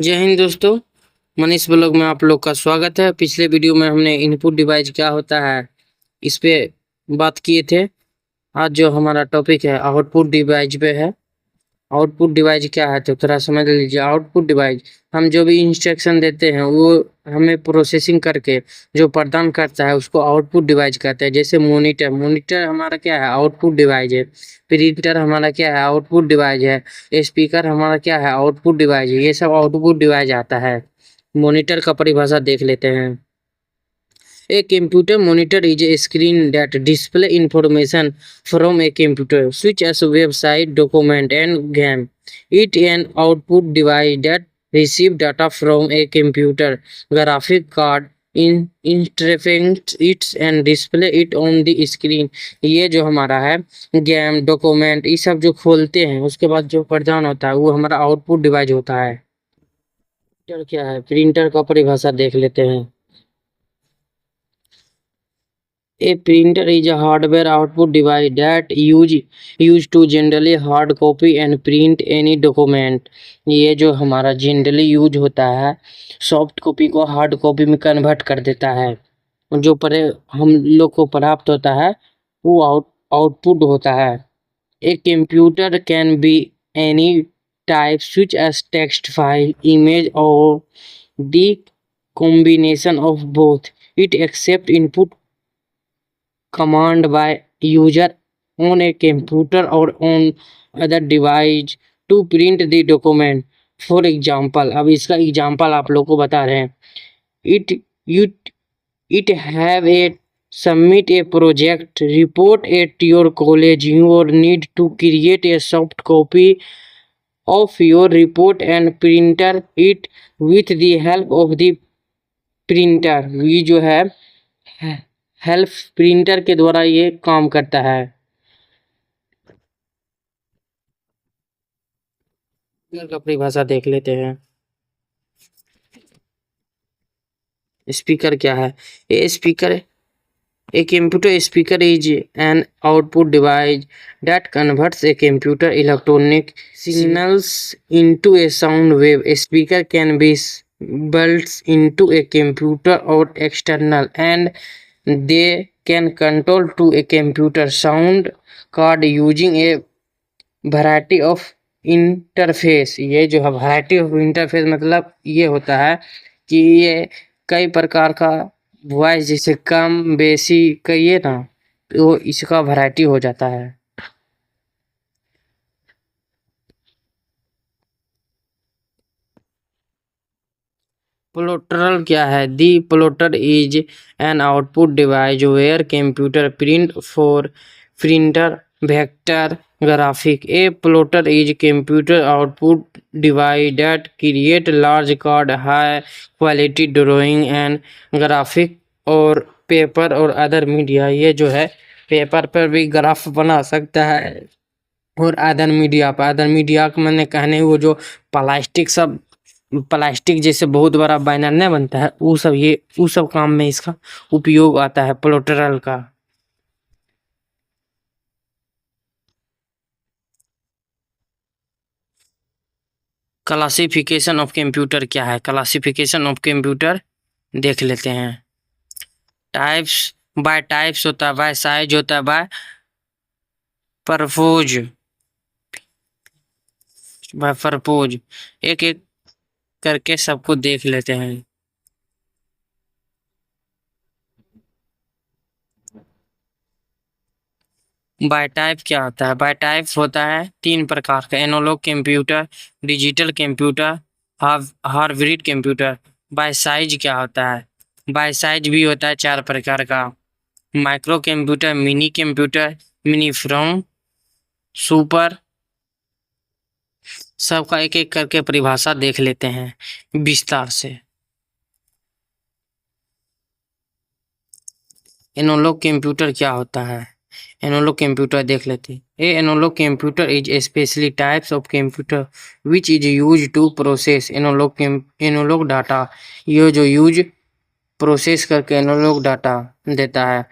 जय हिंद दोस्तों। मनीष ब्लॉग में आप लोग का स्वागत है। पिछले वीडियो में हमने इनपुट डिवाइस क्या होता है इस पे बात किए थे। आज जो हमारा टॉपिक है आउटपुट डिवाइस पे है। आउटपुट डिवाइस क्या है तो थोड़ा समझ लीजिए। आउटपुट डिवाइस हम जो भी इंस्ट्रक्शन देते हैं वो हमें प्रोसेसिंग करके जो प्रदान करता है उसको आउटपुट डिवाइस कहते हैं। जैसे मॉनिटर मॉनिटर हमारा क्या है आउटपुट डिवाइस है। प्रिंटर हमारा क्या है आउटपुट डिवाइस है। स्पीकर हमारा क्या है आउटपुट डिवाइस है। ये सब आउटपुट डिवाइस आता है। मॉनिटर का परिभाषा देख लेते हैं। A computer monitor is a screen that display information from a computer, such as website, document, and game. It an output device that receive data from a computer graphic card interface it and display it on the screen। ये जो हमारा है game document ये सब जो खोलते हैं उसके बाद जो प्रदान होता है वो हमारा आउटपुट डिवाइस होता है। प्रिंटर क्या है? प्रिंटर का परिभाषा देख लेते हैं। A printer is a hardware output device that used to generally hard copy and print any document। ये जो हमारा जनरली यूज होता है सॉफ्ट कॉपी को हार्ड कॉपी में कन्वर्ट कर देता है। जो परे हम लोग को प्राप्त होता है वो आउटपुट होता है। A computer can be any type such as text file, image or the combination of both. It accepts input command by user on a computer or on other device to print the document। For example अब इसका example आप लोग को बता रहे हैं। It it have a submit a project report at your college your need to create a soft copy of your report and printer it with the help of the printer. ये जो है help printer के द्वारा ये काम करता है। का परिभाषा देख लेते हैं। स्पीकर क्या है? A speaker a computer speaker is an output device that converts a computer electronic signals into a sound wave. Speaker can be built into a computer or external and they can control to a computer sound card using a variety of interface. ये जो है variety of interface मतलब ये होता है कि ये कई प्रकार का वॉइस जैसे कम बेसी कहिए ना तो इसका वैरायटी हो जाता है। प्लोटर क्या है? The plotter is an output device where computer print for printer vector graphic। A plotter is computer output device that create large card high quality drawing and graphic और पेपर और other media. ये जो है paper पर भी graph बना सकता है और अदर मीडिया का मैंने कहने वो जो प्लास्टिक जैसे बहुत बड़ा बैनर नहीं बनता है वो सब काम में इसका उपयोग आता है प्लोटरल का। क्लासिफिकेशन ऑफ कंप्यूटर क्या है? क्लासिफिकेशन ऑफ कंप्यूटर देख लेते हैं। टाइप्स बाय टाइप्स होता है, बाय साइज होता है, बाय परपोज एक एक करके सबको देख लेते हैं। बाय टाइप क्या होता है? बाय टाइप होता है 3 प्रकार का, analog computer, digital computer, hybrid computer. By size क्या होता है? बाय साइज भी होता है 4 प्रकार का, micro computer, mini from, super. सबका एक एक करके परिभाषा देख लेते हैं विस्तार से। एनालॉग कंप्यूटर क्या होता है? एनालॉग कंप्यूटर देख लेते हैं। A analog computer is specially types of computer which is use to process analog data. ये जो यूज प्रोसेस करके एनालॉग डाटा देता है।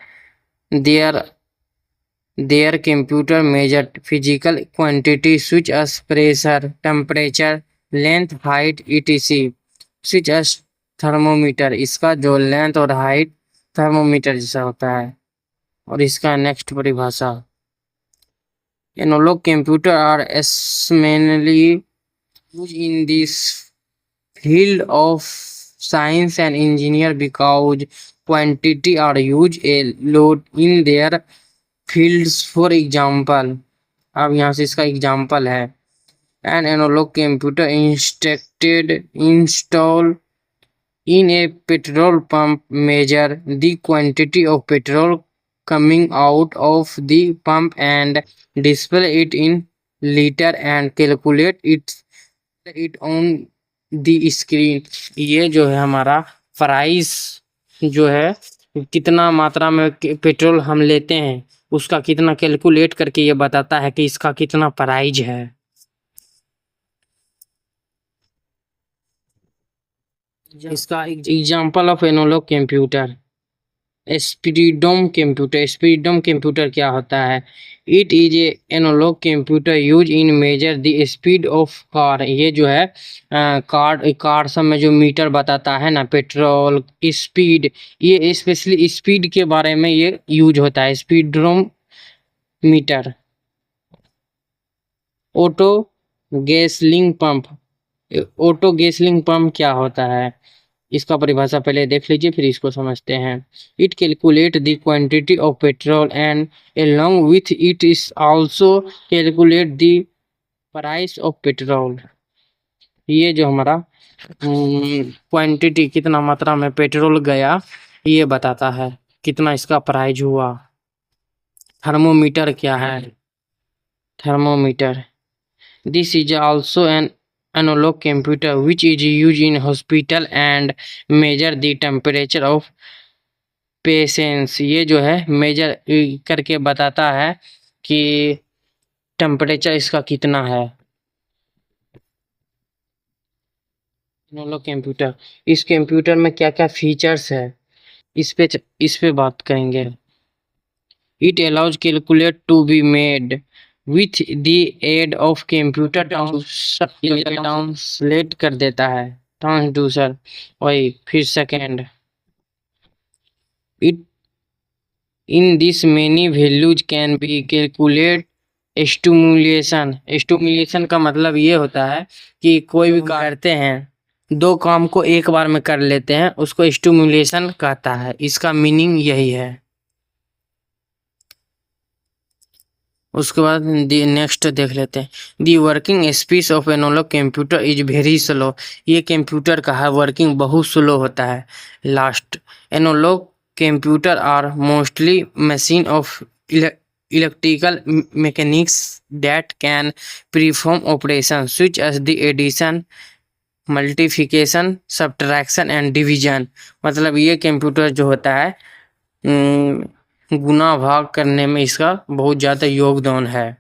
Their computer measure physical quantity such as pressure, temperature, length height etc such as thermometer, इसका जो length और height thermometer जैसा होता है। और इसका नेक्स्ट परिभाषा, analog computer are mainly used in this field of science and engineer because quantity are used a lot in their fields. For example, अब यहाँ से इसका एग्जाम्पल है, an analog computer installed in a petrol pump measure the quantity of petrol coming out of the pump and display it in liter and calculate it on the screen। ये जो है हमारा price जो है, कितना मात्रा में पेट्रोल हम लेते हैं उसका कितना कैलकुलेट करके ये बताता है कि इसका कितना प्राइस है। इसका example of analog computer, speedometer computer. Speedometer computer क्या होता है? It is a analog computer use in measure the speed of car. ये जो है कार सब में जो मीटर बताता है ना, पेट्रोल स्पीड, ये स्पेशली स्पीड के बारे में ये यूज होता है, speedometer. Auto gasoline pump, auto gasoline pump क्या होता है? इसका परिभाषा पहले देख लीजिए, फिर इसको समझते हैं। It calculate the quantity of petrol and along with it is also calculate the price of petrol. ये जो हमारा क्वांटिटी, कितना मात्रा में पेट्रोल गया, ये बताता है कितना इसका प्राइस हुआ। थर्मोमीटर क्या है? Thermometer, this is also an analog computer which is used in hospital and measure the temperature of patients। ये जो है मेजर करके बताता है कि टेम्परेचर इसका कितना है। एनालॉग कंप्यूटर, इस कंप्यूटर में क्या क्या फीचर्स है इस पे बात करेंगे। It allows calculate to be made with the aid of computer translate कर देता है, ट्रांसड्यूसर, वही फिर second. It in this many values can be calculate stimulation. Stimulation का मतलब ये होता है कि कोई भी करते हैं, दो काम को एक बार में कर लेते हैं, उसको स्टिमुलेशन कहता है। इसका मीनिंग यही है। उसके बाद नेक्स्ट देख लेते हैं। The working speed of analog computer is very slow. ये कंप्यूटर का है वर्किंग बहुत स्लो होता है। Last, analog computer are mostly machine of electrical mechanics that can perform operation such as the addition, multiplication, subtraction and division. मतलब ये computer जो होता है गुना भाग करने में इसका बहुत ज़्यादा योगदान है।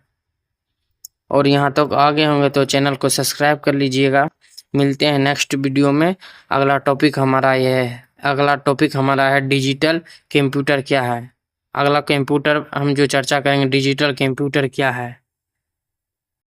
और यहाँ तक आगे होंगे तो चैनल को सब्सक्राइब कर लीजिएगा। मिलते हैं नेक्स्ट वीडियो में। अगला टॉपिक हमारा ये है, अगला टॉपिक हमारा है डिजिटल कंप्यूटर क्या है। अगला कंप्यूटर हम जो चर्चा करेंगे, डिजिटल कंप्यूटर क्या है।